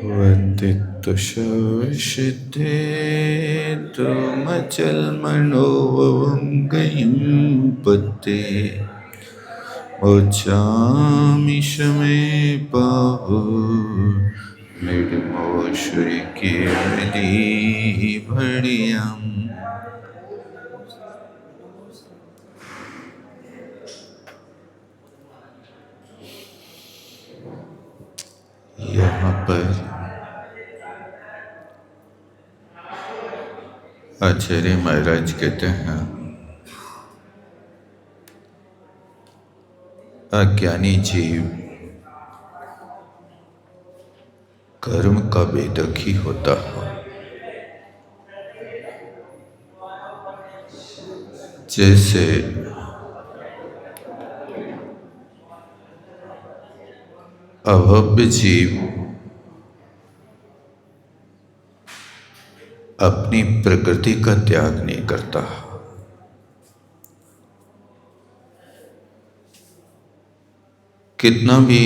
वन्दितु शवशिते तुमचलमनोवङ्गयं पते ओचामि शमे पाहु मृडमोषुरी केवली भणियम्। यहाँ पर आचार्य महाराज कहते हैं, अज्ञानी जीव कर्म का भेदक ही होता है। जैसे अभव्य जीव अपनी प्रकृति का त्याग नहीं करता, कितना भी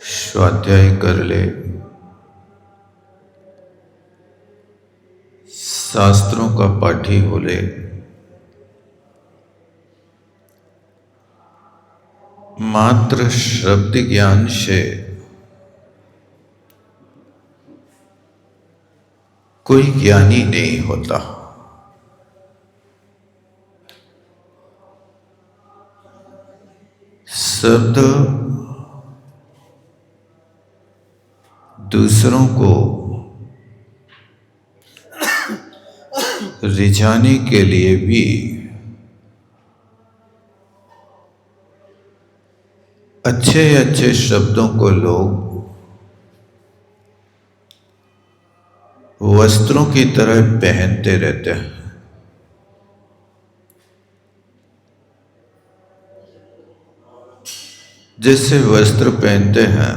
स्वाध्याय कर ले, शास्त्रों का पाठी हो ले, मात्र शब्द ज्ञान से कोई ज्ञानी नहीं होता। शब्द दूसरों को रिझाने के लिए भी अच्छे अच्छे शब्दों को लोग वस्त्रों की तरह पहनते रहते हैं। जैसे वस्त्र पहनते हैं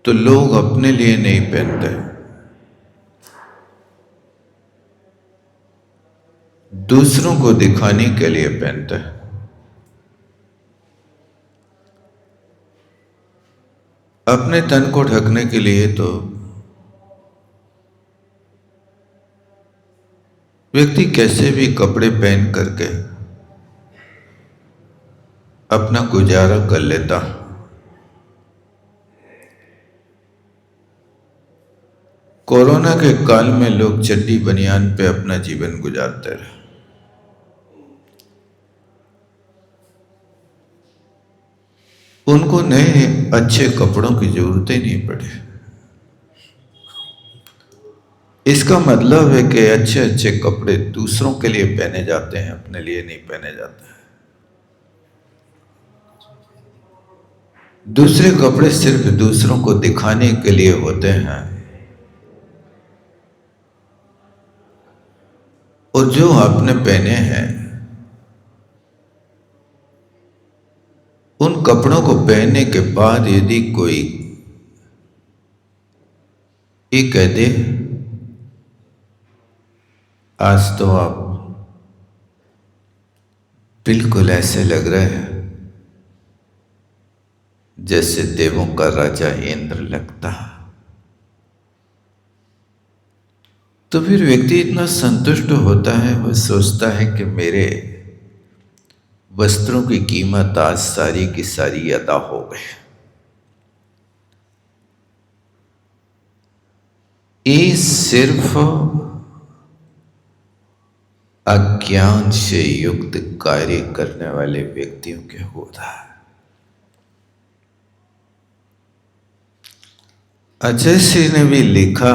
तो लोग अपने लिए नहीं पहनते, दूसरों को दिखाने के लिए पहनते हैं। अपने तन को ढकने के लिए तो व्यक्ति कैसे भी कपड़े पहन करके अपना गुजारा कर लेता। कोरोना के काल में लोग चड्डी बनियान पे अपना जीवन गुजारते रहे। उनको नए अच्छे कपड़ों की जरूरत ही नहीं पड़ी। इसका मतलब है कि अच्छे अच्छे कपड़े दूसरों के लिए पहने जाते हैं, अपने लिए नहीं पहने जाते हैं। दूसरे कपड़े सिर्फ दूसरों को दिखाने के लिए होते हैं, और जो आपने पहने हैं उन कपड़ों को पहनने के बाद यदि कोई ये कह दे आज तो आप बिल्कुल ऐसे लग रहे हैं जैसे देवों का राजा इंद्र लगता, तो फिर व्यक्ति इतना संतुष्ट होता है, वह सोचता है कि मेरे वस्त्रों की कीमत आज सारी की सारी अदा हो गई। ये सिर्फ अज्ञान से युक्त कार्य करने वाले व्यक्तियों के होता है। अजय सिंह ने भी लिखा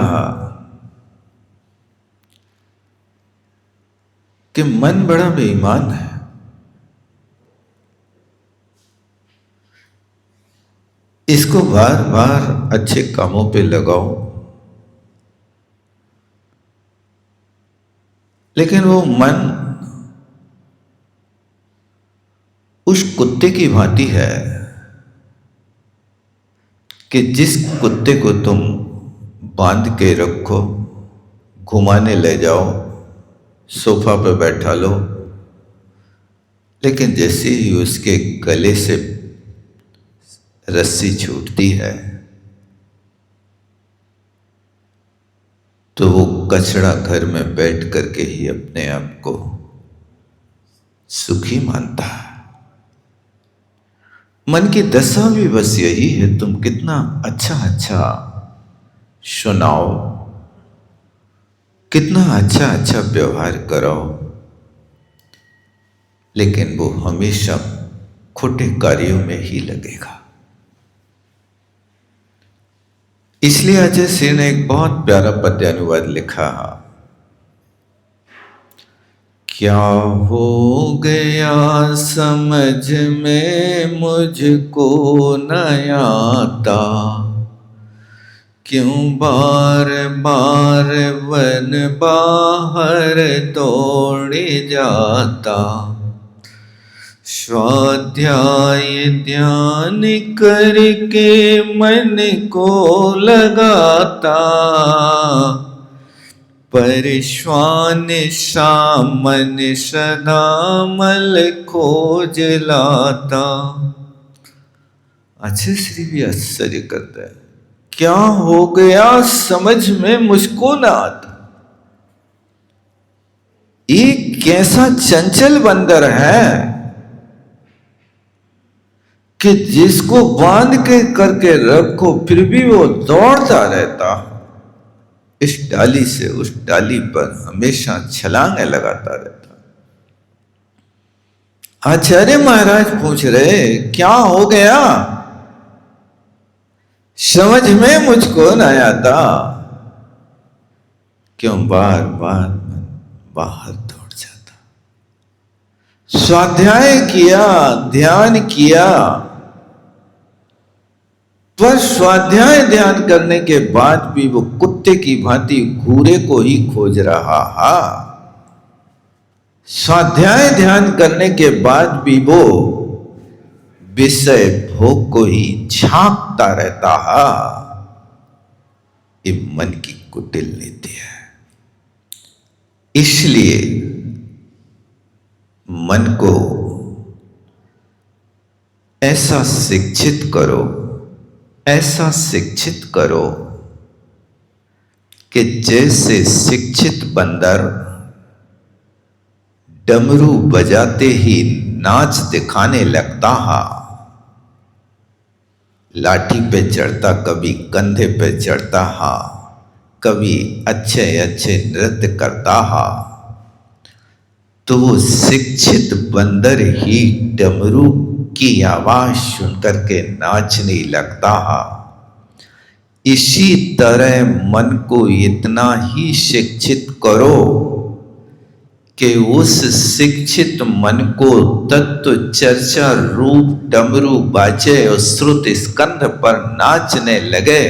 कि मन बड़ा बेईमान है, इसको बार बार अच्छे कामों पे लगाओ, लेकिन वो मन उस कुत्ते की भांति है कि जिस कुत्ते को तुम बांध के रखो, घुमाने ले जाओ, सोफा पे बैठा लो, लेकिन जैसे ही उसके गले से रस्सी छूटती है तो वो कचड़ा घर में बैठ करके ही अपने आप को सुखी मानता है। मन की दशा भी बस यही है, तुम कितना अच्छा अच्छा सुनाओ, कितना अच्छा अच्छा व्यवहार करो, लेकिन वो हमेशा खोटे कार्यों में ही लगेगा। इसलिए अजय सिंह ने एक बहुत प्यारा पद्य अनुवाद लिखा है। क्या हो गया समझ में मुझको न आता, क्यों बार बार वन बाहर दौड़े जाता, स्वाध्याय ध्यान करके मन को लगाता, परिश्वान सा मन सदा मल खोज लाता। अच्छे श्री भी आश्चर्य करता है, क्या हो गया समझ में मुझको न आता। ये कैसा चंचल बंदर है कि जिसको बांध के करके रखो फिर भी वो दौड़ता रहता, इस डाली से उस डाली पर हमेशा छलांगे लगाता रहता। आचार्य महाराज पूछ रहे, क्या हो गया समझ में मुझको न आता, क्यों बार बार मन बाहर दौड़ जाता। स्वाध्याय किया, ध्यान किया, पर स्वाध्याय ध्यान करने के बाद भी वो कुत्ते की भांति घूरे को ही खोज रहा है। स्वाध्याय ध्यान करने के बाद भी वो विषय भोग को ही झांकता रहता है। ये मन की कुटिल नीति है। इसलिए मन को ऐसा शिक्षित करो, ऐसा शिक्षित करो कि जैसे शिक्षित बंदर डमरू बजाते ही नाच दिखाने लगता है, लाठी पे चढ़ता, कभी कंधे पे चढ़ता है, कभी अच्छे अच्छे नृत्य करता है, तो वो शिक्षित बंदर ही डमरू की आवाज सुनकर के नाचने लगता है। इसी तरह मन को इतना ही शिक्षित करो कि उस शिक्षित मन को तत्व चर्चा रूप डमरू बाजे और श्रुत स्कंध पर नाचने लगे,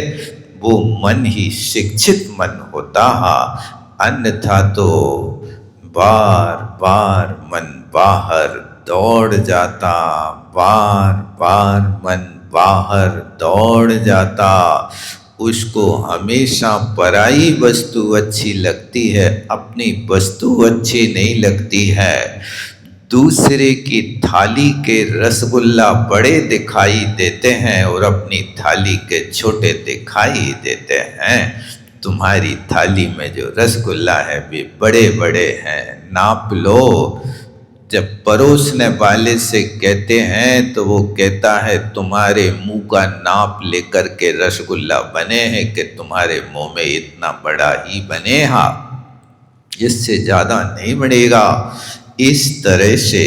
वो मन ही शिक्षित मन होता है। अन्यथा तो बार बार मन बाहर दौड़ जाता, बार बार मन बाहर दौड़ जाता। उसको हमेशा पराई वस्तु अच्छी लगती है, अपनी वस्तु अच्छी नहीं लगती है। दूसरे की थाली के रसगुल्ला बड़े दिखाई देते हैं और अपनी थाली के छोटे दिखाई देते हैं। तुम्हारी थाली में जो रसगुल्ला है वे बड़े बड़े हैं, नाप लो। जब परोसने वाले से कहते हैं तो वो कहता है तुम्हारे मुंह का नाप लेकर के रसगुल्ला बने हैं कि तुम्हारे मुंह में इतना बड़ा ही बनेगा, इससे ज़्यादा नहीं बनेगा। इस तरह से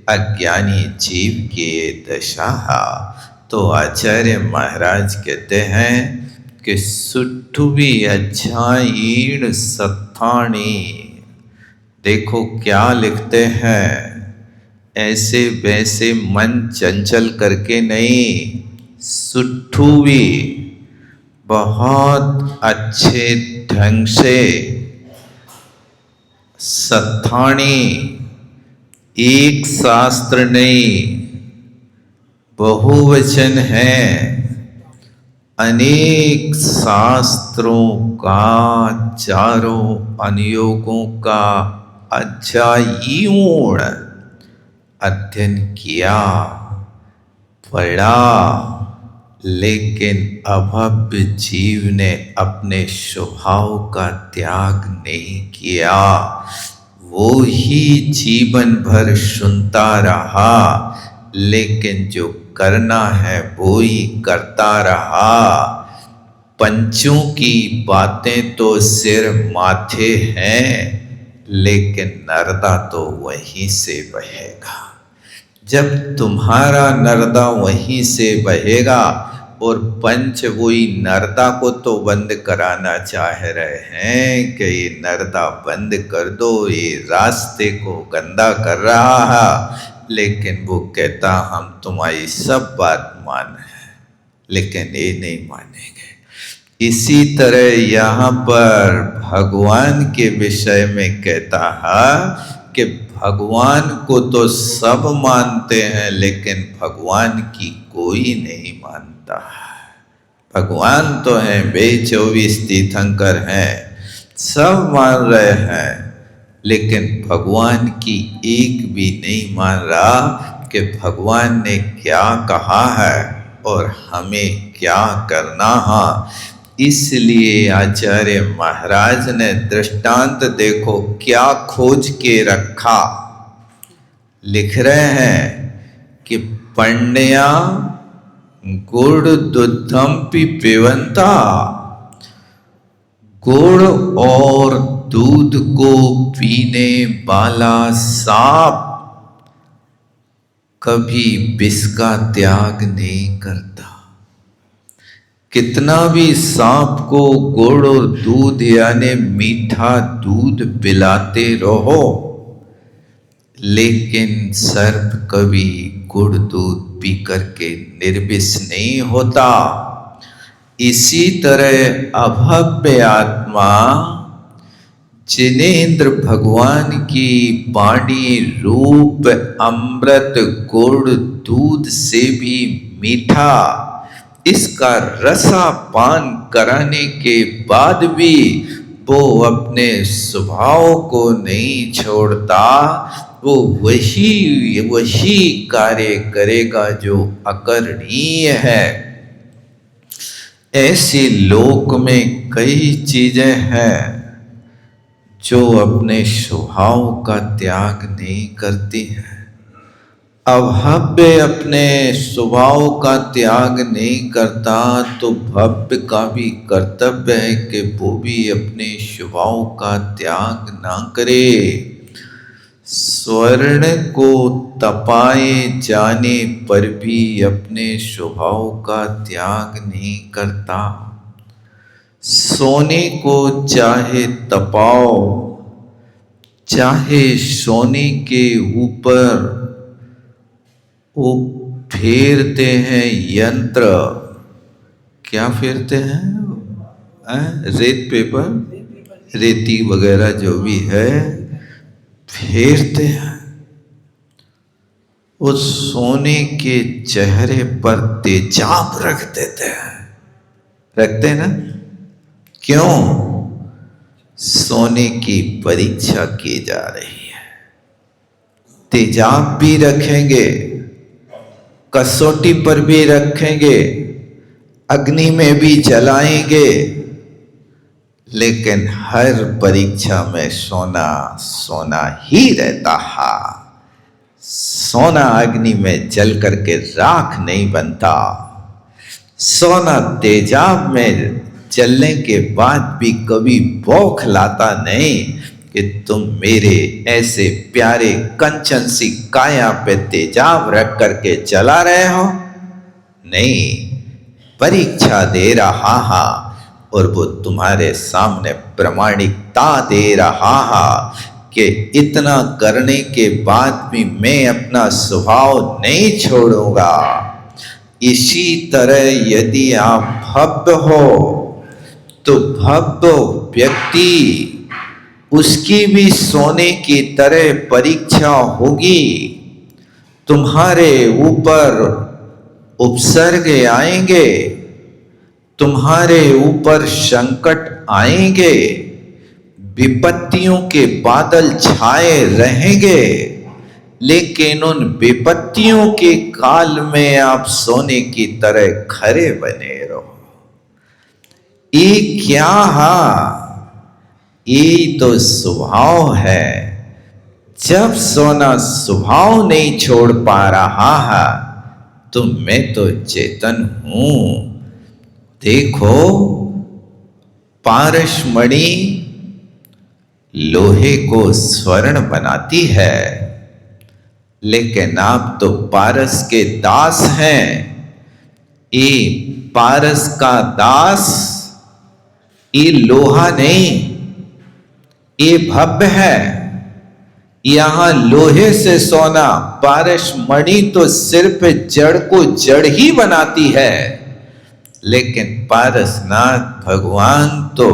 अज्ञानी जीव की दशा है। तो आचार्य महाराज कहते हैं कि सुठुवी अज्ञाईण सत्थाणी। देखो क्या लिखते हैं, ऐसे वैसे मन चंचल करके नहीं, सुठुवी बहुत अच्छे ढंग से, सत्थाणी एक शास्त्र नहीं बहुवचन है, अनेक शास्त्रों का, चारों अनुयोगों का अध्यायों अध्ययन किया, पढ़ा, लेकिन अभव्य जीव ने अपने स्वभाव का त्याग नहीं किया। वो ही जीवन भर सुनता रहा, लेकिन जो करना है वो ही करता रहा। पंचों की बातें तो सिर माथे हैं, लेकिन नर्दा तो वहीं से बहेगा। जब तुम्हारा नर्दा वहीं से बहेगा और पंच वही नर्दा को तो बंद कराना चाह रहे हैं कि ये नर्दा बंद कर दो, ये रास्ते को गंदा कर रहा है, लेकिन वो कहता हम तुम्हारी सब बात मान है, लेकिन ये नहीं मानेंगे। इसी तरह यहाँ पर भगवान के विषय में कहता है कि भगवान को तो सब मानते हैं, लेकिन भगवान की कोई नहीं मानता है। भगवान तो हैं, वे 24 तीर्थंकर हैं, सब मान रहे हैं, लेकिन भगवान की एक भी नहीं मान रहा कि भगवान ने क्या कहा है और हमें क्या करना है। इसलिए आचार्य महाराज ने दृष्टांत देखो क्या खोज के रखा। लिख रहे हैं कि पंड्या गुड़ दुधम पिबंता, गुड़ और दूध को पीने वाला सांप कभी विष का त्याग नहीं करता। कितना भी सांप को गुड़ और दूध यानी मीठा दूध पिलाते रहो, लेकिन सर्प कभी गुड़ दूध पी करके निर्विष नहीं होता। इसी तरह अभव्य आत्मा जिनेंद्र भगवान की वाणी रूप अमृत गुड़ दूध से भी मीठा इसका रसा पान कराने के बाद भी वो अपने स्वभाव को नहीं छोड़ता। वो वही कार्य करेगा जो अकरणीय है। ऐसे लोक में कई चीजें हैं जो अपने स्वभाव का त्याग नहीं करती हैं। अभव्य अपने स्वभाव का त्याग नहीं करता, तो भव्य का भी कर्तव्य है कि वो भी अपने स्वभाव का त्याग ना करे। स्वर्ण को तपाए जाने पर भी अपने स्वभाव का त्याग नहीं करता। सोने को चाहे तपाओ, चाहे सोने के ऊपर वो फेरते हैं यंत्र, क्या फेरते हैं? रेत पेपर, रेती वगैरह जो भी है फेरते हैं। उस सोने के चेहरे पर तेजाब रख देते हैं, रखते हैं ना? क्यों? सोने की परीक्षा की जा रही है। तेजाब भी रखेंगे, कसौटी पर भी रखेंगे, अग्नि में भी जलाएंगे, लेकिन हर परीक्षा में सोना सोना ही रहता है। सोना अग्नि में जल करके राख नहीं बनता। सोना तेजाब में जलने के बाद भी कभी बौखलाता नहीं कि तुम मेरे ऐसे प्यारे कंचन सी काया पे तेजाब रख करके चला रहे हो। नहीं, परीक्षा दे रहा है और वो तुम्हारे सामने प्रमाणिकता दे रहा है कि इतना करने के बाद भी मैं अपना स्वभाव नहीं छोड़ूंगा। इसी तरह यदि आप भव्य हो तो भव्य व्यक्ति उसकी भी सोने की तरह परीक्षा होगी। तुम्हारे ऊपर उपसर्ग आएंगे, तुम्हारे ऊपर संकट आएंगे, विपत्तियों के बादल छाए रहेंगे, लेकिन उन विपत्तियों के काल में आप सोने की तरह खरे बने रहो। ये क्या है? ये तो स्वभाव है। जब सोना स्वभाव नहीं छोड़ पा रहा है तो मैं तो चेतन हूं। देखो, पारसमणि लोहे को स्वर्ण बनाती है, लेकिन आप तो पारस के दास हैं। ये पारस का दास, ये लोहा नहीं, ये भव्य है। यहां लोहे से सोना, पारसमणि तो सिर्फ जड़ को जड़ ही बनाती है, लेकिन पारसनाथ भगवान तो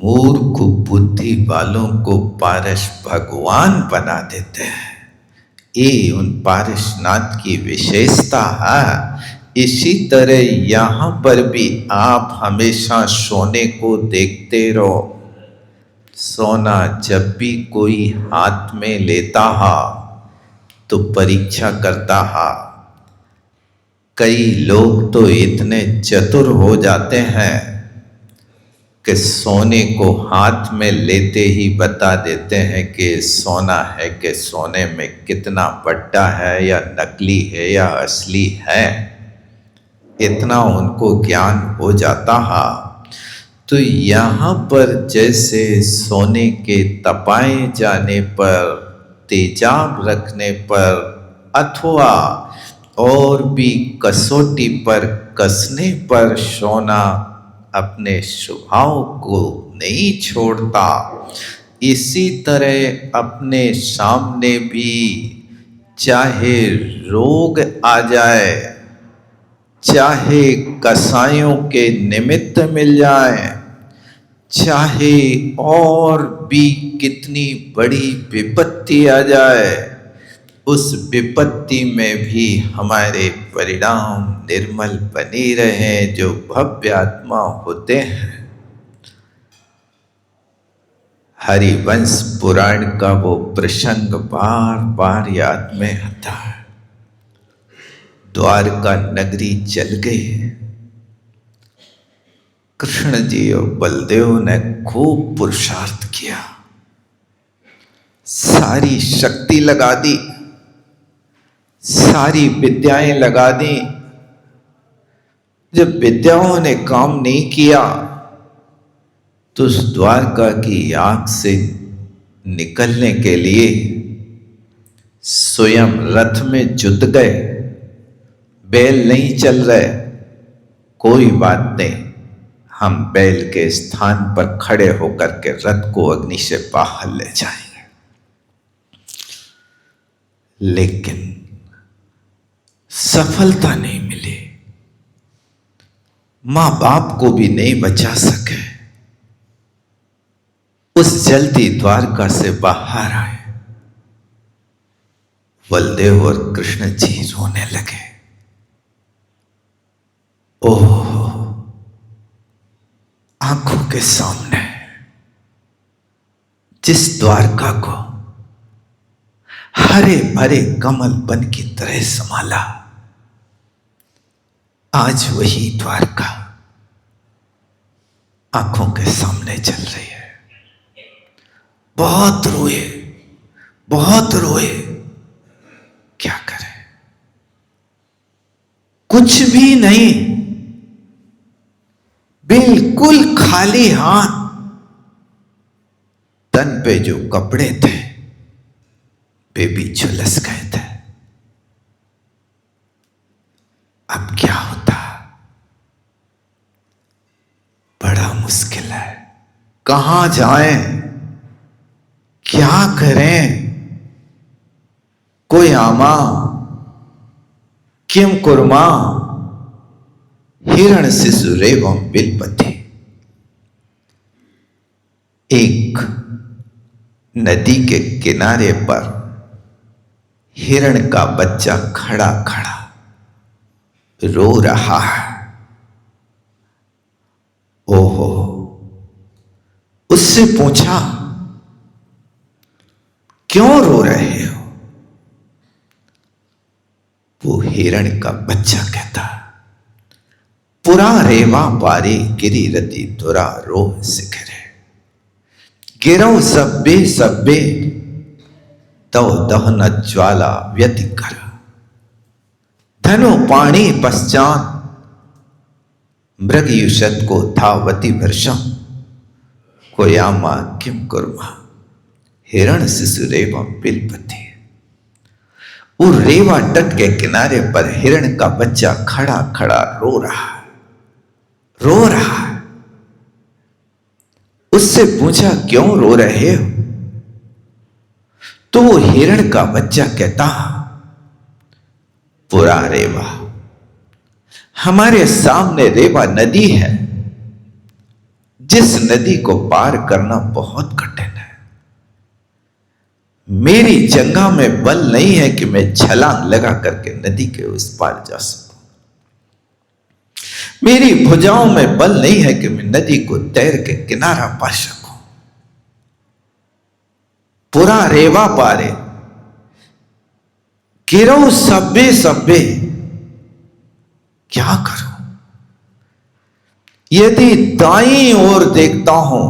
मूर्ख बुद्धि वालों को पारस भगवान बना देते हैं। ये उन पारसनाथ की विशेषता है। इसी तरह यहां पर भी आप हमेशा सोने को देखते रहो। सोना जब भी कोई हाथ में लेता है तो परीक्षा करता है। कई लोग तो इतने चतुर हो जाते हैं कि सोने को हाथ में लेते ही बता देते हैं कि सोना है कि सोने में कितना बट्टा है, या नकली है या असली है। इतना उनको ज्ञान हो जाता है। तो यहाँ पर जैसे सोने के तपाए जाने पर, तेजाब रखने पर, अथवा और भी कसौटी पर कसने पर सोना अपने स्वभाव को नहीं छोड़ता, इसी तरह अपने सामने भी चाहे रोग आ जाए, चाहे कसायों के निमित्त मिल जाए, चाहे और भी कितनी बड़ी विपत्ति आ जाए, उस विपत्ति में भी हमारे परिणाम निर्मल बने रहे, जो भव्य आत्मा होते हैं। हरिवंश पुराण का वो प्रसंग बार बार याद में आता है। द्वारका नगरी जल गई। कृष्ण जी और बलदेव ने खूब पुरुषार्थ किया, सारी शक्ति लगा दी, सारी विद्याएं लगा दी। जब विद्याओं ने काम नहीं किया तो उस द्वारका की आग से निकलने के लिए स्वयं रथ में जुट गए। बैल नहीं चल रहे, कोई बात नहीं, हम बैल के स्थान पर खड़े होकर के रथ को अग्नि से बाहर ले जाएंगे। लेकिन सफलता नहीं मिली, मां बाप को भी नहीं बचा सके। उस जलती द्वारका से बाहर आए बलदेव और कृष्ण जी रोने लगे। ओह, आंखों के सामने जिस द्वारका को हरे भरे कमल बन की तरह संभाला, आज वही द्वारका आंखों के सामने चल रही है। बहुत रोए, बहुत रोए, क्या करें, कुछ भी नहीं, बिल्कुल खाली हाथ, तन पे जो कपड़े थे वे भी झुलस गए थे। अब क्या होता, बड़ा मुश्किल है। कहां जाएं, क्या करें? कोई आमा किम कुर्मा हिरण शिशुरेवं बिलपति। एक नदी के किनारे पर हिरण का बच्चा खड़ा खड़ा रो रहा है। ओहो, उससे पूछा क्यों रो रहे हो? वो हिरण का बच्चा कहता, पुरा रेवा पारी गिरिरति तुरा रोह शिखरे, गिरौ सब्बे सब्बे तव दहन ज्वाला व्यतिकर, धनु पाणी पश्चात मृगयुषत को धावती वर्षम, कोयामा किम कुर्मा हिरण शिशुरेवम बिलपति। वो रेवा तट के किनारे पर हिरण का बच्चा खड़ा खड़ा रो रहा है, रो रहा है। उससे पूछा क्यों रो रहे हो? तो वो हिरण का बच्चा कहता, पुरा रेवा, हमारे सामने रेवा नदी है, जिस नदी को पार करना बहुत कठिन है। मेरी जंघा में बल नहीं है कि मैं छलांग लगा करके नदी के उस पार जा सकूं। मेरी भुजाओं में बल नहीं है कि मैं नदी को तैर के किनारा पा सकूं। पुरा रेवा पारे गिरो सब्बे सब्बे, क्या करूं? यदि दाईं ओर देखता हूं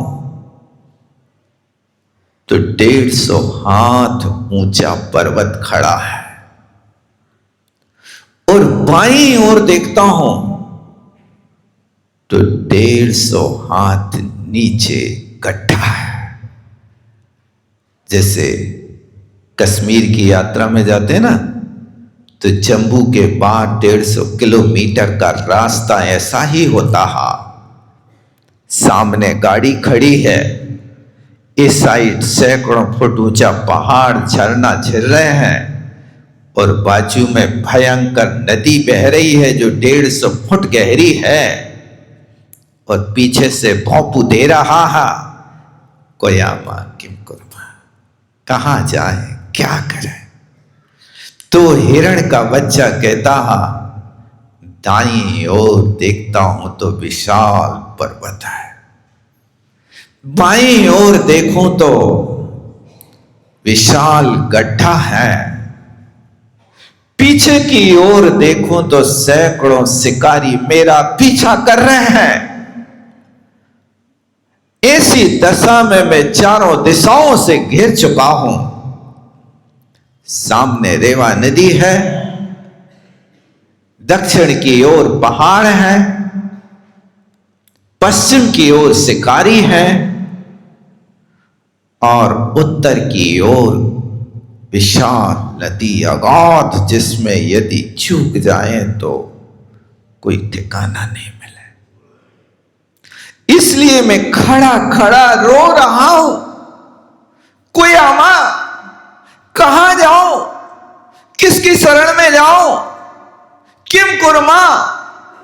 तो 150 हाथ ऊंचा पर्वत खड़ा है, और बाईं ओर देखता हूं तो 150 हाथ नीचे गड्ढा है। जैसे कश्मीर की यात्रा में जाते हैं ना, तो जम्मू के बाद 150 किलोमीटर का रास्ता ऐसा ही होता है। सामने गाड़ी खड़ी है, इस साइड सैकड़ों फुट ऊंचा पहाड़ झरना झिल रहे हैं, और बाजू में भयंकर नदी बह रही है जो 150 फुट गहरी है, और पीछे से भौंपू दे रहा है। कोयामा किम कुर्मा, कहां जाए, क्या करें? तो हिरण का बच्चा कहता है, दाईं ओर देखता हूं तो विशाल पर्वत है, बाईं ओर देखूं तो विशाल गड्ढा है, पीछे की ओर देखूं तो सैकड़ों शिकारी मेरा पीछा कर रहे हैं। ऐसी दशा में मैं चारों दिशाओं से घिर चुका हूं। सामने रेवा नदी है, दक्षिण की ओर पहाड़ है, पश्चिम की ओर शिकारी है, और उत्तर की ओर विशाल नदी अगाध, जिसमें यदि चूक जाए तो कोई ठिकाना नहीं मिले। इसलिए मैं खड़ा खड़ा रो रहा हूं। कोयामा, कहां जाऊं, किसकी शरण में जाऊं, किम कुर्मा,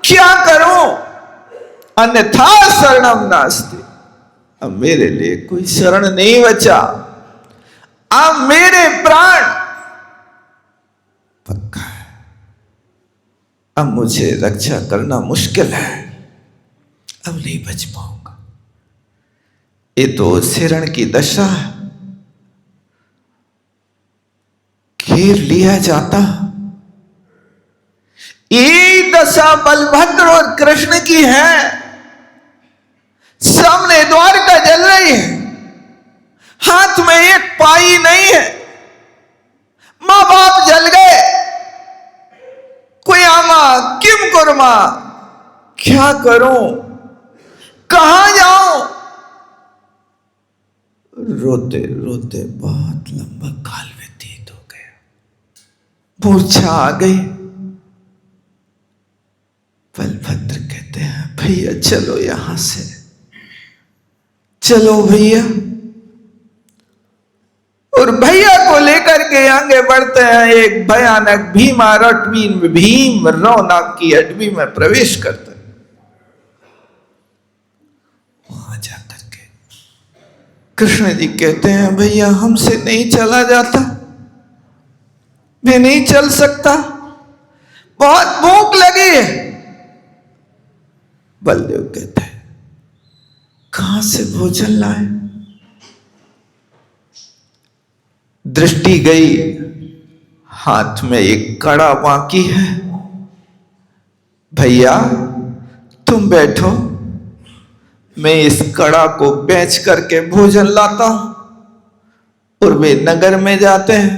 क्या करूं? अन्यथा शरणम नास्ति, अब मेरे लिए कोई शरण नहीं बचा। अब मेरे प्राण पक्का है, अब मुझे रक्षा करना मुश्किल है, अब नहीं बच पाऊंगा। ये तो हिरण की दशा है, घेर लिया जाता। ये दशा बलभद्र और कृष्ण की है। सामने द्वारका जल रही है, हाथ में एक पाई नहीं है, मां बाप जल गए। कोयामा किम कुर्मा, क्या करूं, कहां जाऊं? रोते रोते बहुत लंबा काल व्यतीत हो गया, मूर्छा आ गई। बलभद्र कहते हैं, भैया चलो यहां से, चलो भैया। और भैया को लेकर के आगे बढ़ते हैं। एक भयानक भीम रौनक की अडवी में प्रवेश करते हैं। वहां जाकर के कृष्ण जी कहते हैं, भैया हमसे नहीं चला जाता, मैं नहीं चल सकता, बहुत भूख लगी है। बलदेव कहते हैं कहां से भोजन लाए? दृष्टि गई, हाथ में एक कड़ा बाकी है। भैया तुम बैठो, मैं इस कड़ा को बेच करके भोजन लाता हूं। और वे नगर में जाते हैं,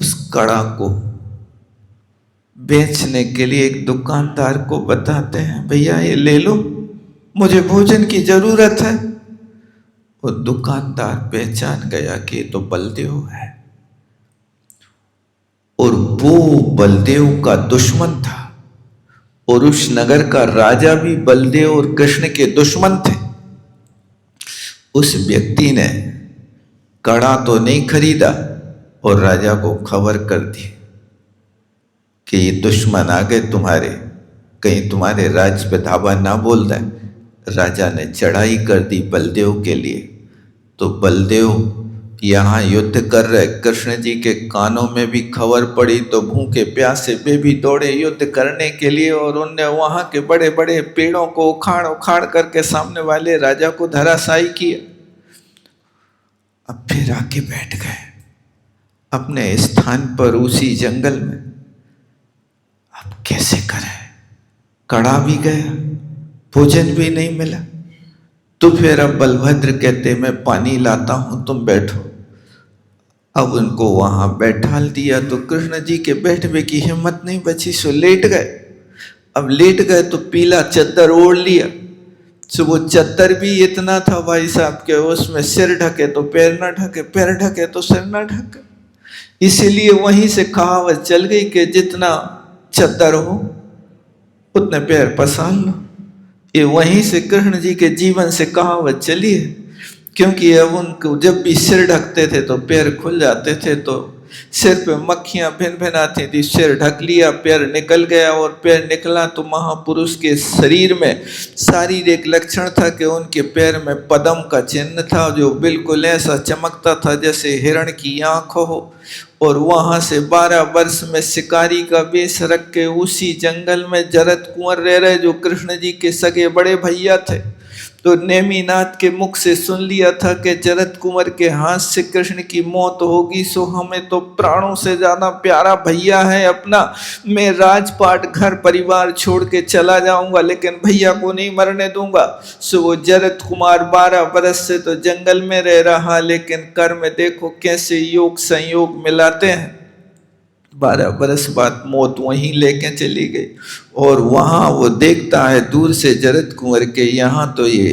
उस कड़ा को बेचने के लिए एक दुकानदार को बताते हैं, भैया ये ले लो, मुझे भोजन की जरूरत है। वो दुकानदार पहचान गया कि तो बलदेव है, और वो बलदेव का दुश्मन था, और उस नगर का राजा भी बलदेव और कृष्ण के दुश्मन थे। उस व्यक्ति ने कड़ा तो नहीं खरीदा और राजा को खबर कर दी कि ये दुश्मन आ गए तुम्हारे, कहीं तुम्हारे राज्य पे धावा ना बोल दे। राजा ने चढ़ाई कर दी बलदेव के लिए। तो बलदेव यहाँ युद्ध कर रहे, कृष्ण जी के कानों में भी खबर पड़ी, तो भूखे प्यासे वे भी दौड़े युद्ध करने के लिए, और उनने वहां के बड़े बड़े पेड़ों को उखाड़ उखाड़ करके सामने वाले राजा को धराशायी किया। अब फिर आके बैठ गए अपने स्थान पर उसी जंगल में। अब कैसे करें? कड़ा भी गया, भोजन भी नहीं मिला। तो फिर अब बलभद्र कहते मैं पानी लाता हूं, तुम बैठो। अब उनको वहां बैठाल दिया, तो कृष्ण जी के बैठने की हिम्मत नहीं बची, सो लेट गए। अब लेट गए तो पीला चद्दर ओढ़ लिया। सो वो चद्दर भी इतना था भाई साहब के, उसमें सिर ढके तो पैर न ढके, पैर ढके तो सिर न ढके। इसीलिए वहीं से कहावत चल गई कि जितना चद्दर हो उतने पैर पसार लो। ये वहीं से कृष्ण जी के जीवन से कहावत चली है, क्योंकि अब उनको जब भी सिर ढकते थे तो पैर खुल जाते थे, तो सिर पे मक्खियां भिन भिन आती थी। सिर ढक लिया, पैर निकल गया, और पैर निकला तो महापुरुष के शरीर में शारीरिक लक्षण था कि उनके पैर में पद्म का चिन्ह था, जो बिल्कुल ऐसा चमकता था जैसे हिरण की आंख हो। और वहां से 12 वर्ष में शिकारी का वेश रख के उसी जंगल में जरत कुंवर रह रहे, जो कृष्ण जी के सगे बड़े भैया थे। तो नेमिनाथ के मुख से सुन लिया था कि जरत कुंवर के हाथ से कृष्ण की मौत होगी, सो हमें तो प्राणों से ज्यादा प्यारा भैया है अपना। मैं राजपाट घर परिवार छोड़ के चला जाऊंगा, लेकिन भैया को नहीं मरने दूंगा। सो वो जरत कुमार 12 बरस से तो जंगल में रह रहा, लेकिन कर्म देखो कैसे योग संयोग मिलाते हैं। 12 बरस बाद मौत वहीं लेके चली गई, और वहां वो देखता है दूर से जरत कुंवर के यहाँ तो ये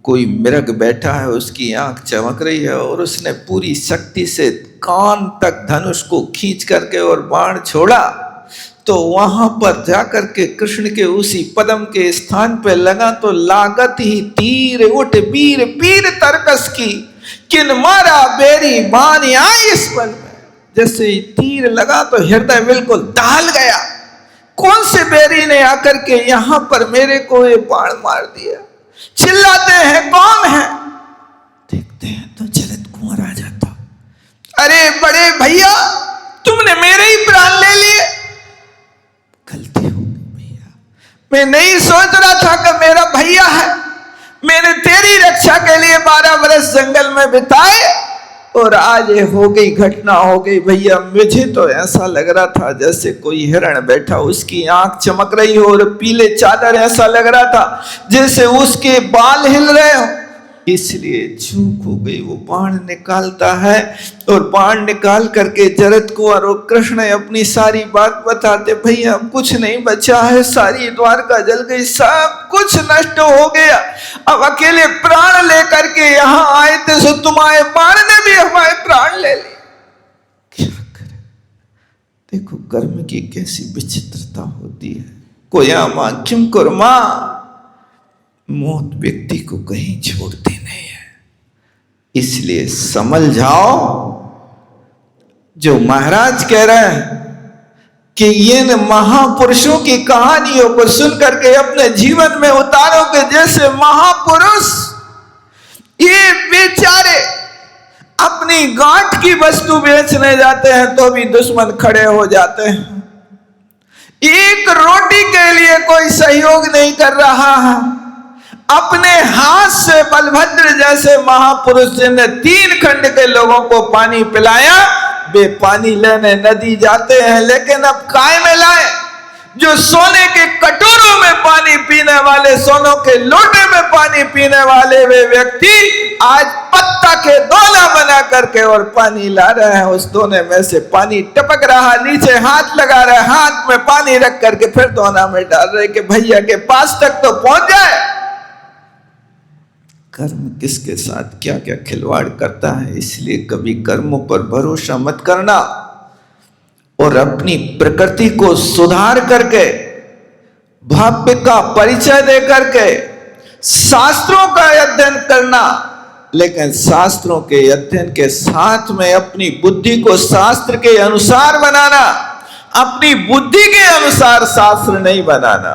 कोई मृग बैठा है, उसकी आंख चमक रही है, और उसने पूरी शक्ति से कान तक धनुष को खींच करके और बाण छोड़ा। तो वहां पर जाकर के कृष्ण के उसी पद्म के स्थान पे लगा, तो लागत ही तीर उठ वीर पीर तरकस की, किन मारा बेरी बान आई इस पल में। जैसे ही तीर लगा तो हृदय बिल्कुल दहल गया। कौन से बेरी ने आकर के यहां पर मेरे को ये बाण मार दिया? चिल्लाते हैं कौन है? देखते हैं तो जरत कुंवर आ जाता। अरे बड़े भैया, तुमने मेरे ही प्राण ले लिए। गलती हो गई भैया, मैं नहीं सोच रहा था कि मेरा भैया है। मैंने तेरी रक्षा के लिए 12 वर्ष जंगल में बिताए, और आज ये हो गई घटना हो गई भैया। मुझे तो ऐसा लग रहा था जैसे कोई हिरण बैठा, उसकी आंख चमक रही हो, और पीले चादर ऐसा लग रहा था जैसे उसके बाल हिल रहे हो। इसलिए चूक हो गई। वो बाण निकालता है, और बाण निकाल करके जरत कुंवर और कृष्ण अपनी सारी बात बताते, भैया अब कुछ नहीं बचा है, सारी द्वारका जल गई, सब कुछ नष्ट हो गया। अब अकेले प्राण लेकर के यहाँ आए थे, सो तुम्हारे बाण ने भी हमारे प्राण ले लिए। क्या करें? देखो कर्म की कैसी विचित्रता होती है। कोया मां किम कुर्मा, मौत व्यक्ति को कहीं छोड़ती नहीं है। इसलिए समझ जाओ, जो महाराज कह रहे हैं कि ये महापुरुषों की कहानियों को सुन करके अपने जीवन में उतारो, कि जैसे महापुरुष ये बेचारे अपनी गांठ की वस्तु बेचने जाते हैं तो भी दुश्मन खड़े हो जाते हैं। एक रोटी के लिए कोई सहयोग नहीं कर रहा है। अपने हाथ से बलभद्र जैसे महापुरुष जिन्हें 3 खंड के लोगों को पानी पिलाया, वे पानी लेने नदी जाते हैं, लेकिन अब काय में लाए? जो सोने के कटोरों में पानी पीने वाले, सोनों के लोटे में पानी पीने वाले वे व्यक्ति आज पत्ता के दोना बना करके और पानी ला रहे हैं। उस दोने में से पानी टपक रहा, नीचे हाथ लगा रहे, हाथ में पानी रख करके फिर दोना में डाल रहे कि भैया के पास तक तो पहुंच जाए। कर्म किसके साथ क्या क्या खिलवाड़ करता है, इसलिए कभी कर्मों पर भरोसा मत करना और अपनी प्रकृति को सुधार करके, भव्य का परिचय दे करके शास्त्रों का अध्ययन करना, लेकिन शास्त्रों के अध्ययन के साथ में अपनी बुद्धि को शास्त्र के अनुसार बनाना, अपनी बुद्धि के अनुसार शास्त्र नहीं बनाना।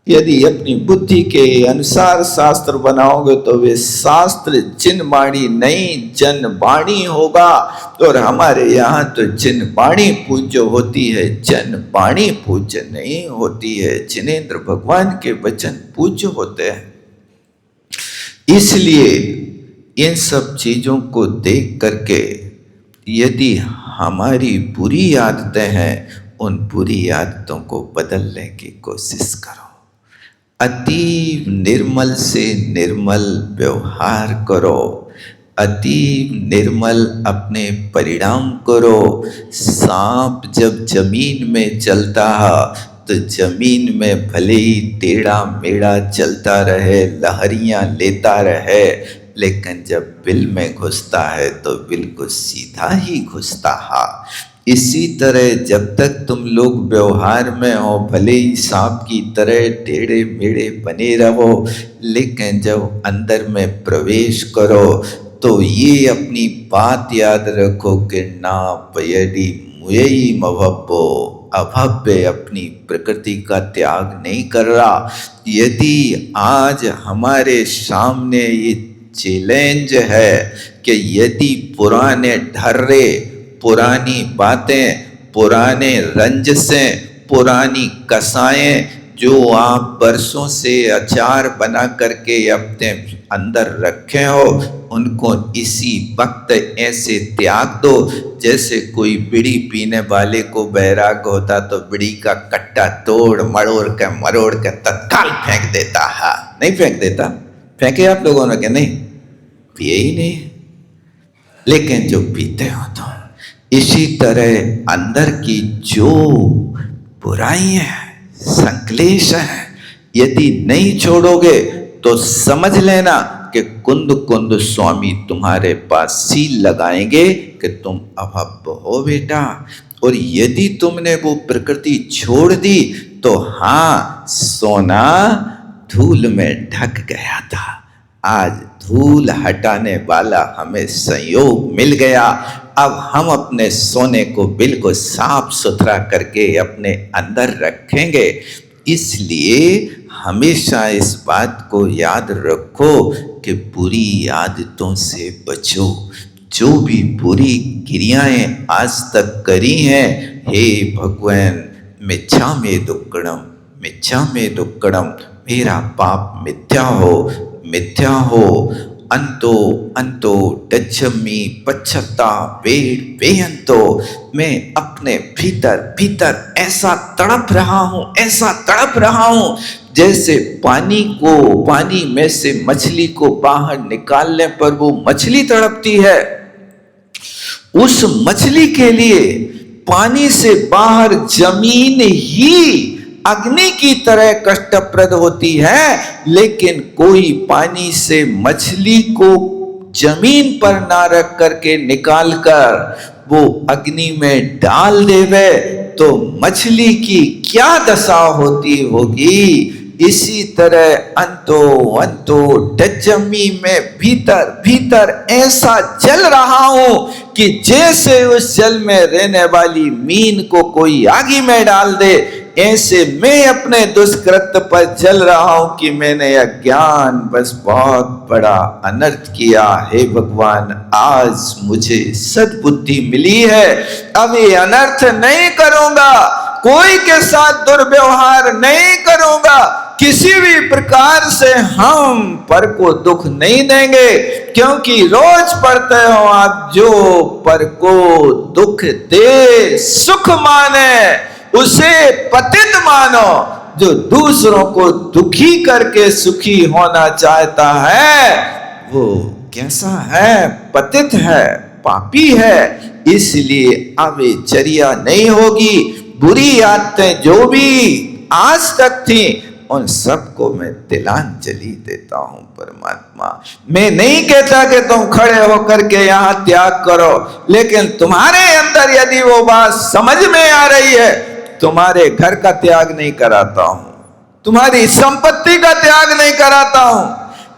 यदि अपनी बुद्धि के अनुसार शास्त्र बनाओगे तो वे शास्त्र जिनवाणी नहीं जनवाणी होगा। और हमारे यहाँ तो जिनवाणी पूज्य होती है, जनवाणी पूज्य नहीं होती है। जिनेंद्र भगवान के वचन पूज्य होते हैं। इसलिए इन सब चीजों को देख करके यदि हमारी बुरी आदतें हैं, उन बुरी आदतों को बदलने की कोशिश करो। अति निर्मल से निर्मल व्यवहार करो, अति निर्मल अपने परिणाम करो। सांप जब जमीन में चलता है तो जमीन में भले ही टेढ़ा मेढ़ा चलता रहे, लहरियां लेता रहे, लेकिन जब बिल में घुसता है तो बिल को सीधा ही घुसता है। इसी तरह जब तक तुम लोग व्यवहार में हो, भले ही सांप की तरह टेढ़े मेढ़े बने रहो, लेकिन जब अंदर में प्रवेश करो तो ये अपनी बात याद रखो कि ना पयडी मुयई मभब्बो, अभव्य अपनी प्रकृति का त्याग नहीं कर रहा। यदि आज हमारे सामने ये चैलेंज है कि यदि पुराने ढर्रे, पुरानी बातें, पुराने रंजसें, पुरानी कसाएं जो आप बरसों से अचार बना करके अपने अंदर रखे हो, उनको इसी वक्त ऐसे त्याग दो जैसे कोई बीड़ी पीने वाले को बैराग होता तो बीड़ी का कट्टा तोड़ मरोड़ के तत्काल फेंक देता है। नहीं फेंक देता? फेंके आप लोगों ने? क्या नहीं पिए ही नहीं। लेकिन जो पीते हो तो इसी तरह अंदर की जो बुराइयां हैं, संक्लेश है, यदि नहीं छोड़ोगे तो समझ लेना कि कुंद कुंद स्वामी तुम्हारे पास सील लगाएंगे कि तुम अभव्य हो बेटा। और यदि तुमने वो प्रकृति छोड़ दी तो हाँ, सोना धूल में ढक गया था, आज धूल हटाने वाला हमें संयोग मिल गया। अब हम अपने सोने को बिल्कुल साफ सुथरा करके अपने अंदर रखेंगे। इसलिए हमेशा इस बात को याद रखो कि बुरी आदतों से बचो। जो भी बुरी क्रियाएं आज तक करी हैं, हे भगवान मिच्छामि दुक्कडम, मिच्छामि दुक्कडम, मेरा पाप मिथ्या हो, अंतो अंतो डच्छमि पच्छता वेड वेयंतो। मैं अपने भीतर ऐसा तड़प रहा हूँ जैसे पानी में से मछली को बाहर निकालने पर वो मछली तड़पती है। उस मछली के लिए पानी से बाहर जमीन ही अग्नि की तरह कष्टप्रद होती है, लेकिन कोई पानी से मछली को जमीन पर ना रख करके निकाल कर वो अग्नि में डाल देवे तो मछली की क्या दशा होती होगी। इसी तरह अंतो डज्जमी में भीतर ऐसा जल रहा हूं कि जैसे उस जल में रहने वाली मीन को कोई आगी में डाल दे, ऐसे मैं अपने दुष्कृत्य पर जल रहा हूं कि मैंने अज्ञान बस बहुत बड़ा अनर्थ किया। हे भगवान, आज मुझे सद्बुद्धि मिली है, अब ये अनर्थ नहीं करूंगा। कोई के साथ दुर्व्यवहार नहीं करूंगा, किसी भी प्रकार से हम पर को दुख नहीं देंगे, क्योंकि रोज पढ़ते हो आप, जो पर को दुख दे सुख माने उसे पतित मानो। जो दूसरों को दुखी करके सुखी होना चाहता है वो कैसा है? पतित है, पापी है। इसलिए अविचर्या नहीं होगी। बुरी आदतें जो भी आज तक थी उन सबको मैं तिलांजलि देता हूं परमात्मा। मैं नहीं कहता कि तुम खड़े होकर के यहां त्याग करो, लेकिन तुम्हारे अंदर यदि वो बात समझ में आ रही है, तुम्हारे घर का त्याग नहीं कराता हूं, तुम्हारी संपत्ति का त्याग नहीं कराता हूं,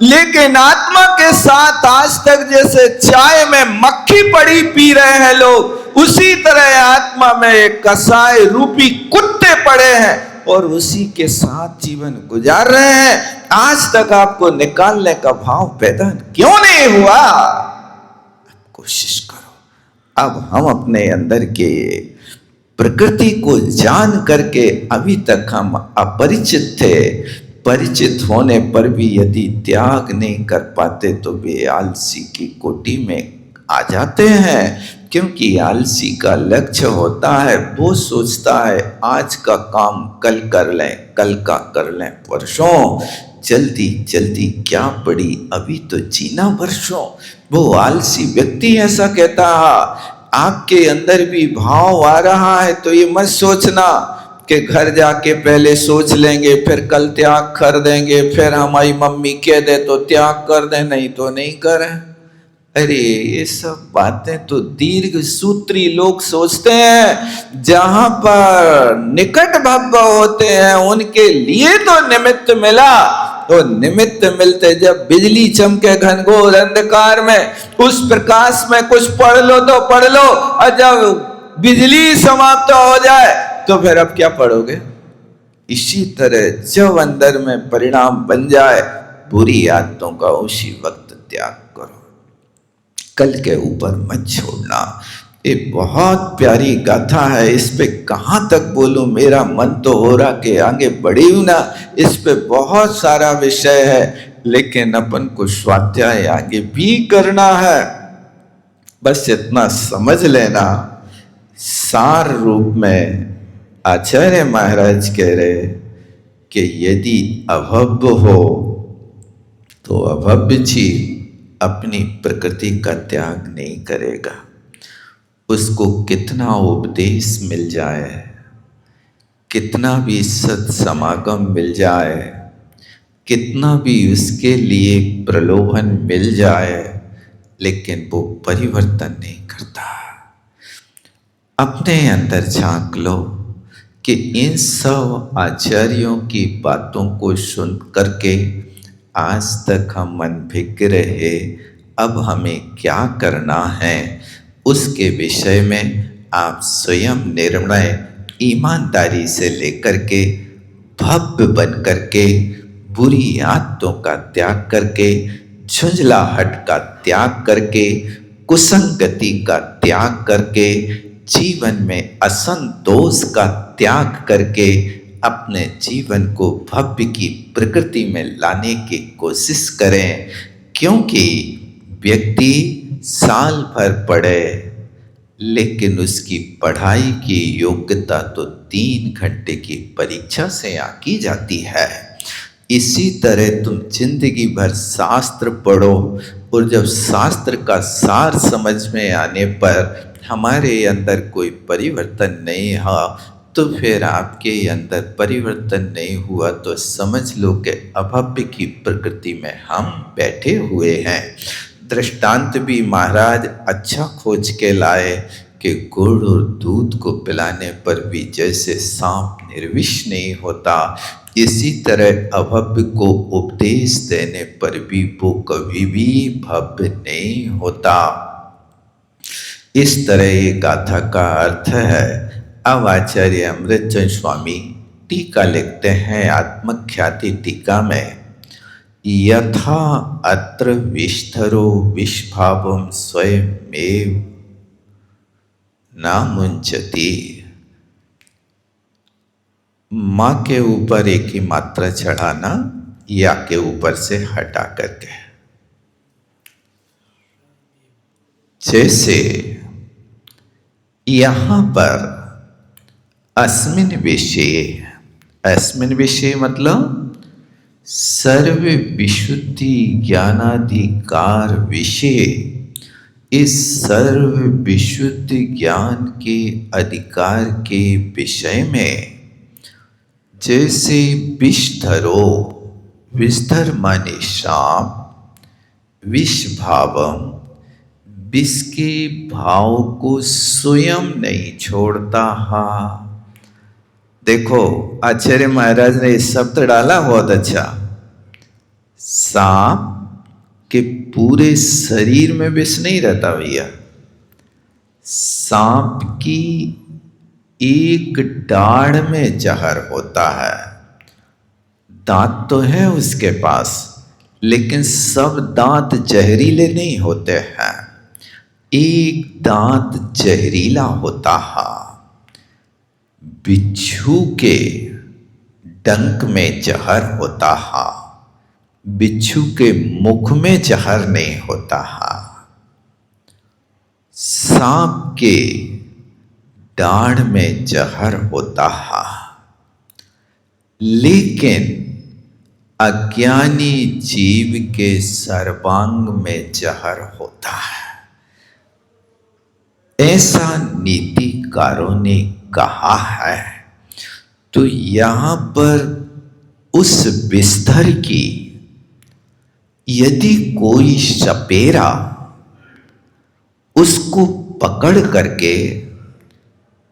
लेकिन आत्मा के साथ आज तक जैसे चाय में मक्खी पड़ी पी रहे हैं लोग, उसी तरह आत्मा में एक कसाई रूपी कुत्ते पड़े हैं और उसी के साथ जीवन गुजार रहे हैं। आज तक आपको निकालने का भाव पैदा क्यों नहीं हुआ? कोशिश करो। अब हम अपने अंदर के प्रकृति को जान करके, अभी तक हम अपरिचित थे, परिचित होने पर भी यदि त्याग नहीं कर पाते तो वे आलसी की कोटि में आ जाते हैं। क्योंकि आलसी का लक्ष्य होता है, वो सोचता है आज का काम कल कर लें, कल का कर लें परसों, जल्दी जल्दी क्या पड़ी, अभी तो जीना वर्षों। वो आलसी व्यक्ति ऐसा कहता है। आपके अंदर भी भाव आ रहा है तो ये मत सोचना कि घर जाके पहले सोच लेंगे फिर कल त्याग कर देंगे, फिर हमारी मम्मी कह दे तो त्याग कर दे, नहीं तो नहीं करें। अरे ये सब बातें तो दीर्घ सूत्री लोग सोचते हैं। जहां पर निकट भव्य होते हैं उनके लिए तो निमित्त मिला, तो निमित्त मिलते जब बिजली चमके घनघोर अंधकार में, उस प्रकाश में कुछ पढ़ लो तो पढ़ लो, और जब बिजली समाप्त हो जाए तो फिर अब क्या पढ़ोगे? इसी तरह जब अंदर में परिणाम बन जाए, बुरी आदतों का उसी वक्त त्याग करो, कल के ऊपर मत छोड़ना। ये बहुत प्यारी गाथा है, इस पे कहाँ तक बोलूं, मेरा मन तो हो रहा कि आगे बढ़ी हूं ना। इस पे बहुत सारा विषय है, लेकिन अपन को स्वाध्याय आगे भी करना है। बस इतना समझ लेना, सार रूप में आचार्य महाराज कह रहे कि यदि अभव्य हो तो अभव्य जीव अपनी प्रकृति का त्याग नहीं करेगा। उसको कितना उपदेश मिल जाए, कितना भी सत्समागम मिल जाए, कितना भी उसके लिए प्रलोभन मिल जाए, लेकिन वो परिवर्तन नहीं करता। अपने अंदर झांक लो कि इन सब आचार्यों की बातों को सुन करके आज तक हम मन भिग रहे, अब हमें क्या करना है उसके विषय में आप स्वयं निर्णय ईमानदारी से लेकर के भव्य बन करके, बुरी आदतों का त्याग करके, झुंझलाहट का त्याग करके, कुसंगति का त्याग करके, जीवन में असंतोष का त्याग करके अपने जीवन को भव्य की प्रकृति में लाने की कोशिश करें। क्योंकि व्यक्ति साल भर पढ़े, लेकिन उसकी पढ़ाई की योग्यता तो 3 घंटे की परीक्षा से आंकी जाती है। इसी तरह तुम जिंदगी भर शास्त्र पढ़ो, और जब शास्त्र का सार समझ में आने पर हमारे अंदर कोई परिवर्तन नहीं हुआ, तो फिर आपके अंदर परिवर्तन नहीं हुआ तो समझ लो कि अभव्य की प्रकृति में हम बैठे हुए हैं। दृष्टांत भी महाराज अच्छा खोज के लाए कि गुड़ और दूध को पिलाने पर भी जैसे सांप निर्विष नहीं होता, इसी तरह अभव्य को उपदेश देने पर भी वो कभी भी भव्य नहीं होता। इस तरह ये गाथा का अर्थ है। अब आचार्य अमृतचंद स्वामी टीका लिखते हैं आत्मख्याति टीका में, यथा अत्र विष्ठरो विष्भावं स्वयमेव न मुंचति। माँ के ऊपर एक ही मात्रा चढ़ाना, या के ऊपर से हटा करके। जैसे यहां पर अस्मिन विषय मतलब सर्व विशुद्धि ज्ञानाधिकार विषय। इस सर्व विशुद्ध ज्ञान के अधिकार के विषय में जैसे विषधरो, विषधर माने सांप, विष भावम, विष के भाव को स्वयं नहीं छोड़ता। देखो आचार्य महाराज ने शब्द डाला बहुत अच्छा। सांप के पूरे शरीर में विष नहीं रहता भैया, सांप की एक दाढ़ में जहर होता है। दांत तो है उसके पास, लेकिन सब दांत जहरीले नहीं होते हैं, एक दांत जहरीला होता है। बिच्छू के डंक में जहर होता है, बिच्छू के मुख में जहर नहीं होता है। सांप के दाढ़ में जहर होता है, लेकिन अज्ञानी जीव के सर्वांग में जहर होता है। ऐसा नीतिकारों ने कहा है। तो यहां पर उस विषधर की यदि कोई सपेरा उसको पकड़ करके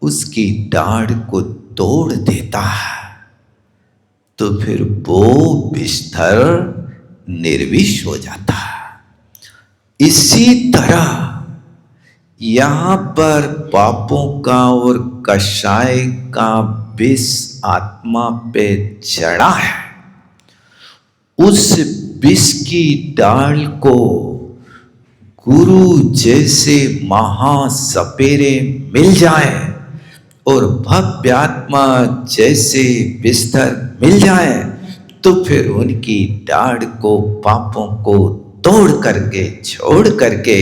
उसकी दाढ़ को तोड़ देता है, तो फिर वो विषधर निर्विष हो जाता है। इसी तरह यहां पर पापों का और कषाय का विष आत्मा पे चढ़ा है। उस विष की डाल को गुरु जैसे महासपेरे मिल जाए और भव्य आत्मा जैसे विषधर मिल जाए, तो फिर उनकी डाढ़ को पापों को तोड़ करके छोड़ करके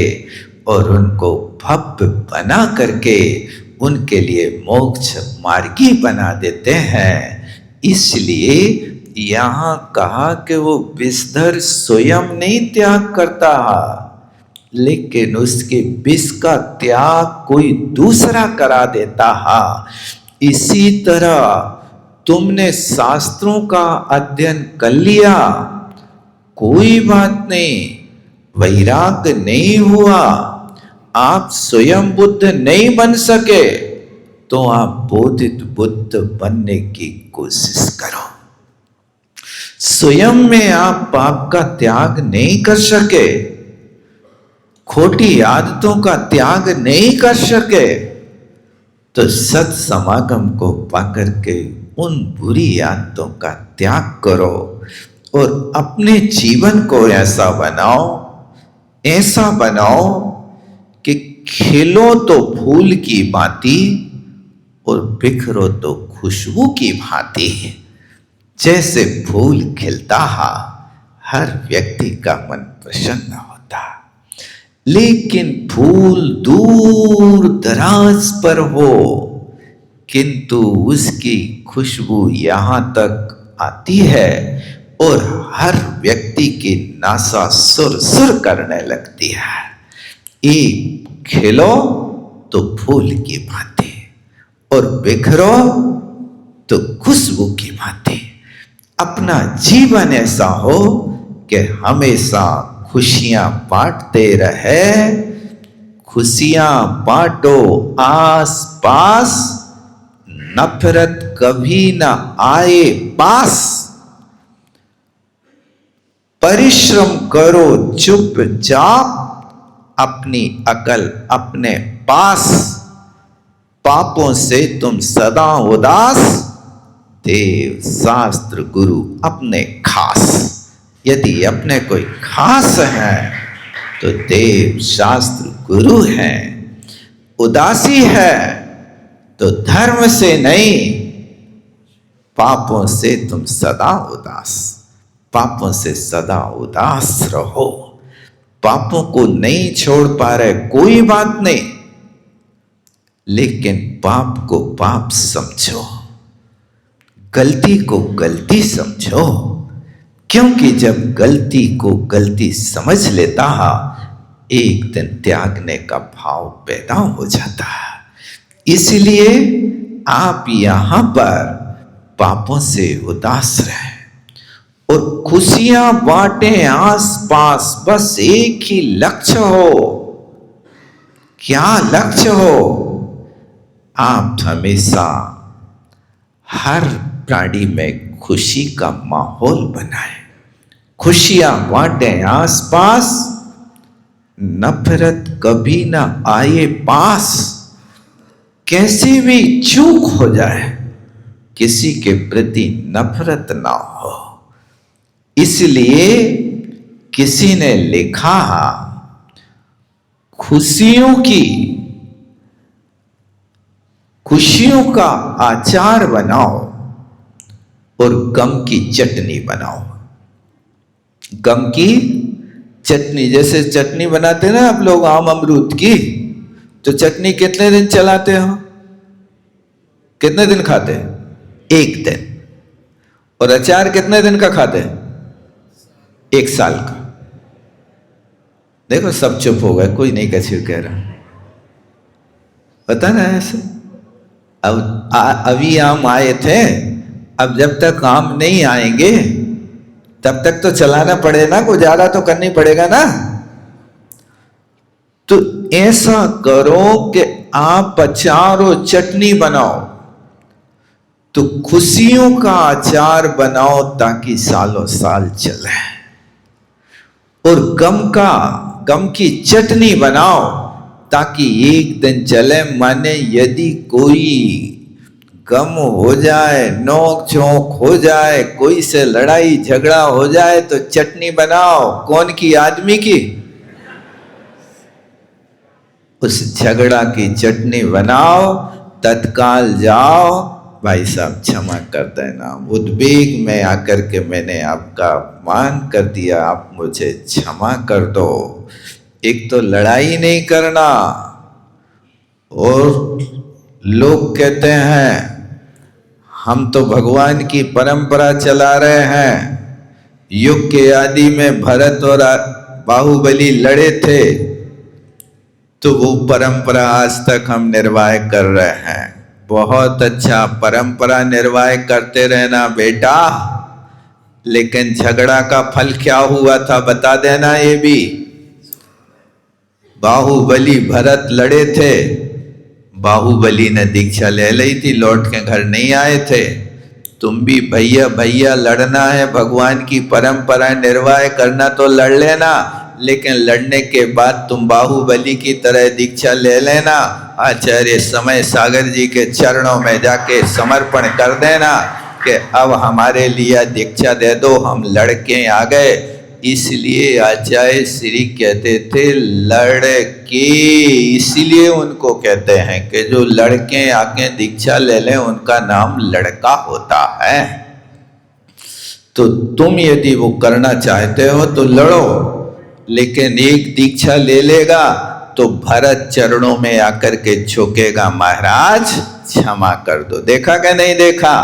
और उनको भव्य बना करके उनके लिए मोक्ष मार्गी बना देते हैं। इसलिए यहाँ कहा कि वो विषधर स्वयं नहीं त्याग करता, लेकिन उसके विष का त्याग कोई दूसरा करा देता है। इसी तरह तुमने शास्त्रों का अध्ययन कर लिया, कोई बात नहीं, वैराग्य नहीं हुआ, आप स्वयं बुद्ध नहीं बन सके, तो आप बोधित बुद्ध बनने की कोशिश करो। स्वयं में आप पाप का त्याग नहीं कर सके, खोटी आदतों का त्याग नहीं कर सके, तो सत समागम को पाकर के उन बुरी आदतों का त्याग करो और अपने जीवन को ऐसा बनाओ कि खिलो तो फूल की भांति और बिखरो तो खुशबू की भांति। जैसे फूल खिलता है, हर व्यक्ति का मन प्रसन्न होता, लेकिन फूल दूर दराज पर हो, किंतु उसकी खुशबू यहाँ तक आती है और हर व्यक्ति की नासा सुर सुर करने लगती है। एक खिलो तो फूल की भांति और बिखरो तो खुशबू की भांति। अपना जीवन ऐसा हो कि हमेशा खुशियां बांटते रहे, खुशियां बांटो आस पास, नफरत कभी ना आए पास। परिश्रम करो चुपचाप, अपनी अकल अपने पास, पापों से तुम सदा उदास, देव शास्त्र गुरु अपने खास। यदि अपने कोई खास है तो देव शास्त्र गुरु हैं। उदासी है तो धर्म से नहीं, पापों से तुम सदा उदास, पापों से सदा उदास रहो। पापों को नहीं छोड़ पा रहे, कोई बात नहीं, लेकिन पाप को पाप समझो, गलती को गलती समझो। क्योंकि जब गलती को गलती समझ लेता है, एक दिन त्यागने का भाव पैदा हो जाता है। इसलिए आप यहां पर पापों से उदास रहे और खुशियां बांटे आसपास। बस एक ही लक्ष्य हो। क्या लक्ष्य हो? आप हमेशा हर प्राणी में खुशी का माहौल बनाए, खुशियां बांटे आसपास, नफरत कभी ना आए पास। कैसी भी चूक हो जाए, किसी के प्रति नफरत ना हो। इसलिए किसी ने लिखा, खुशियों का अचार बनाओ और गम की चटनी बनाओ। गम की चटनी, जैसे चटनी बनाते ना आप लोग आम अमरूद की, तो चटनी कितने दिन चलाते हो? कितने दिन खाते हैं? एक दिन। और अचार कितने दिन का खाते हैं? 1 साल का। देखो सब चुप हो गए, कोई नहीं कैसे कह रहा। पता ना ऐसे। अब अभी आम आए थे, अब जब तक आम नहीं आएंगे तब तक तो चलाना पड़ेगा, गुजारा तो करनी पड़ेगा ना। तो ऐसा करो कि आप अचार और चटनी बनाओ, तो खुशियों का अचार बनाओ ताकि सालों साल चले, और गम की चटनी बनाओ ताकि एक दिन चले। माने यदि कोई गम हो जाए, नोक झोंक हो जाए, कोई से लड़ाई झगड़ा हो जाए, तो चटनी बनाओ। कौन की? आदमी की। उस झगड़ा की चटनी बनाओ, तत्काल जाओ, भाई साहब क्षमा कर देना, उद्वेग में आकर के मैंने आपका अपमान कर दिया, आप मुझे क्षमा कर दो। एक तो लड़ाई नहीं करना, और लोग कहते हैं हम तो भगवान की परंपरा चला रहे हैं। युग के आदि में भरत और बाहुबली लड़े थे, तो वो परंपरा आज तक हम निर्वाह कर रहे हैं। बहुत अच्छा, परंपरा निर्वाह करते रहना बेटा, लेकिन झगड़ा का फल क्या हुआ था बता देना। ये भी बाहुबली भरत लड़े थे, बाहुबली ने दीक्षा ले ली थी, लौट के घर नहीं आए थे। तुम भी भैया भैया लड़ना है, भगवान की परंपरा निर्वाह करना तो लड़ लेना, लेकिन लड़ने के बाद तुम बाहुबली की तरह दीक्षा ले लेना। आचार्य समय सागर जी के चरणों में जाके समर्पण कर देना कि अब हमारे लिए दीक्षा दे दो, हम लड़के आ गए। इसलिए आचार्य श्री कहते थे लड़के, इसलिए उनको कहते हैं कि जो लड़के आके दीक्षा ले लें उनका नाम लड़का होता है। तो तुम यदि वो करना चाहते हो तो लड़ो, लेकिन एक दीक्षा ले लेगा तो भरत चरणों में आकर के झुकेगा, महाराज क्षमा कर दो। देखा क्या नहीं देखा?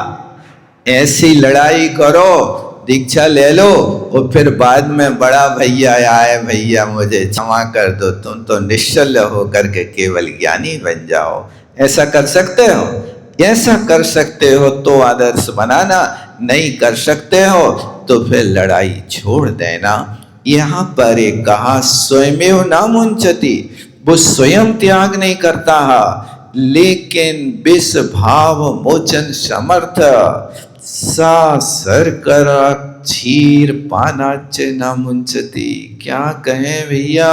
ऐसी लड़ाई करो, दीक्षा ले लो, और फिर बाद में बड़ा भैया आए, भैया मुझे क्षमा कर दो, तुम तो निश्चल हो करके केवल ज्ञानी बन जाओ। ऐसा कर सकते हो? ऐसा कर सकते हो तो आदर्श बनाना, नहीं कर सकते हो तो फिर लड़ाई छोड़ देना। यहाँ पर एक कहा स्वयमेव न मुंचति, वो स्वयं त्याग नहीं करता है, लेकिन विष भाव मोचन समर्थ। सा शर्करा क्षीर पानाच न मुंचति। क्या कहें भैया,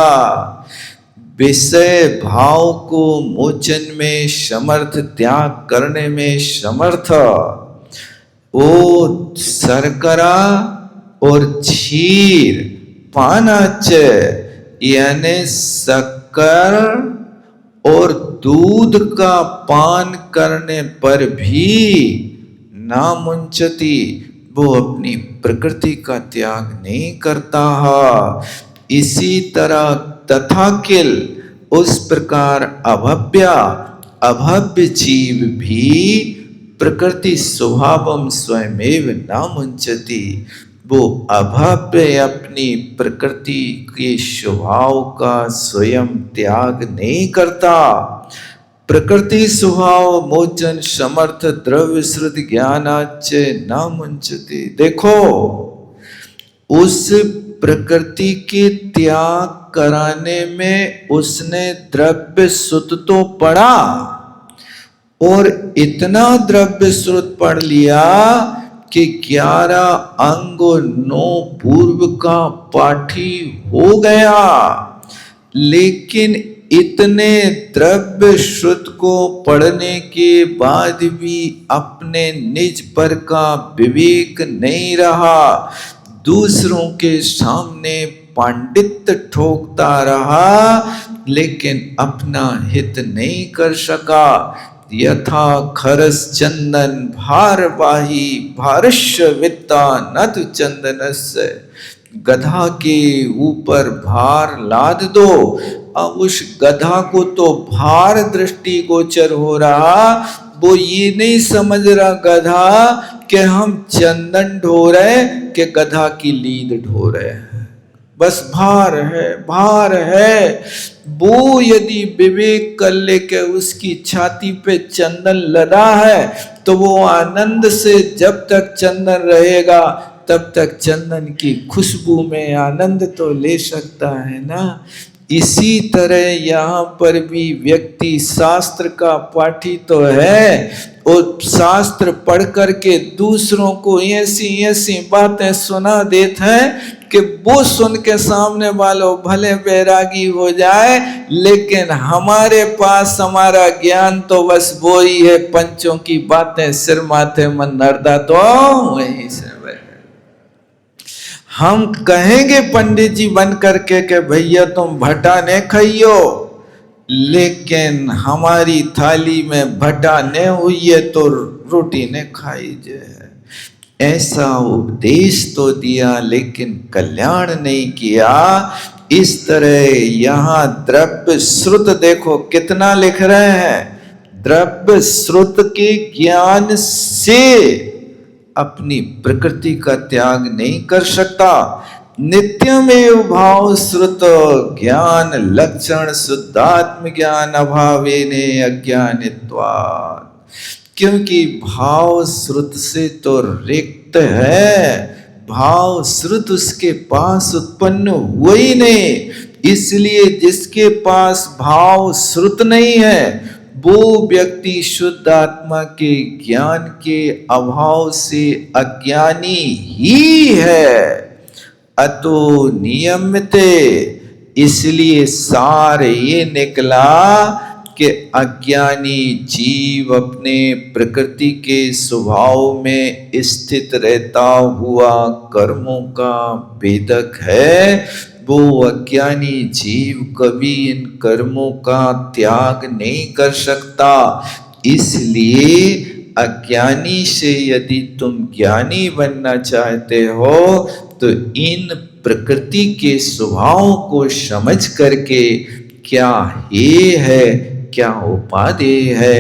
विषय भाव को मोचन में समर्थ, त्याग करने में समर्थ। वो शर्करा और क्षीर, पानाच यानी शक्कर और दूध का पान करने पर भी ना मुंचति, वो अपनी प्रकृति का त्याग नहीं करता है। इसी तरह तथा किल, उस प्रकार अभव्य जीव भी प्रकृति स्वभावम स्वयमेव न मुंचति, वो अभव्य अपनी प्रकृति के स्वभाव का स्वयं त्याग नहीं करता। प्रकृति स्वभाव मोचन समर्थ द्रव्य श्रुत ज्ञानाच न मुंचति। देखो, उस प्रकृति के त्याग कराने में उसने द्रव्य श्रुत तो पढ़ा, और इतना द्रव्य श्रुत पढ़ लिया कि 11 अंग 9 पूर्व का पाठी हो गया। लेकिन इतने द्रव्य श्रुत को पढ़ने के बाद भी अपने निज पर का विवेक नहीं रहा, दूसरों के सामने पांडित्य ठोकता रहा, लेकिन अपना हित नहीं कर सका। यथा खरस चंदन भारवाही भारस्य वित्ता नतु चंदनस्य, गधा के ऊपर भार लाद दो, अब उस गधा को तो भार दृष्टि गोचर हो रहा, वो ये नहीं समझ रहा गधा कि हम चंदन ढो रहे कि गधा की लीद ढो रहे हैं, बस भार है भार है। वो यदि विवेक कर ले के उसकी छाती पे चंदन लदा है, तो वो आनंद से जब तक चंदन रहेगा तब तक चंदन की खुशबू में आनंद तो ले सकता है ना। इसी तरह यहाँ पर भी व्यक्ति शास्त्र का पाठी तो है, और शास्त्र पढ़ करके दूसरों को ऐसी ऐसी बातें सुना देते हैं कि वो सुन के सामने वालों भले बैरागी हो जाए, लेकिन हमारे पास हमारा ज्ञान तो बस वो ही है, पंचों की बातें सिर माथे मन नरदा तो वहीं से हम कहेंगे पंडित जी बन करके कि भैया तुम भटा ने खाइयो, लेकिन हमारी थाली में भटा ने हुई है तो रोटी ने खाई जे। ऐसा उपदेश तो दिया लेकिन कल्याण नहीं किया। इस तरह यहाँ द्रव्य श्रुत देखो कितना लिख रहे हैं, द्रव्य श्रुत के ज्ञान से अपनी प्रकृति का त्याग नहीं कर सकता। नित्यमेव भाव श्रुत ज्ञान लक्षण शुद्धात्म ज्ञान अभावेने अज्ञानित्वात्, क्योंकि भाव श्रुत से तो रिक्त है, भाव श्रुत उसके पास उत्पन्न हुआ ही नहीं। इसलिए जिसके पास भाव श्रुत नहीं है वो व्यक्ति शुद्ध आत्मा के ज्ञान के अभाव से अज्ञानी ही है। अतो नियमिते, इसलिए सार ये निकला कि अज्ञानी जीव अपने प्रकृति के स्वभाव में स्थित रहता हुआ कर्मों का भेदक है। वो अज्ञानी जीव कभी इन कर्मों का त्याग नहीं कर सकता। इसलिए अज्ञानी से यदि तुम ज्ञानी बनना चाहते हो तो इन प्रकृति के स्वभाव को समझ करके क्या ये है क्या उपादेय है,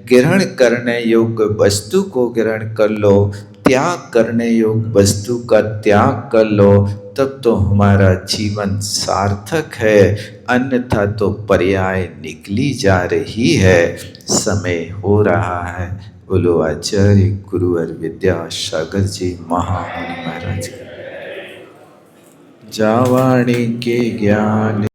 ग्रहण करने योग्य वस्तु को ग्रहण कर लो, त्याग करने योग्य वस्तु का त्याग कर लो, तब तो हमारा जीवन सार्थक है। अन्यथा तो पर्याय निकली जा रही है। समय हो रहा है। बोलो आचार्य गुरुवर विद्यासागर जी महामुनि महाराज जावाणी के ज्ञान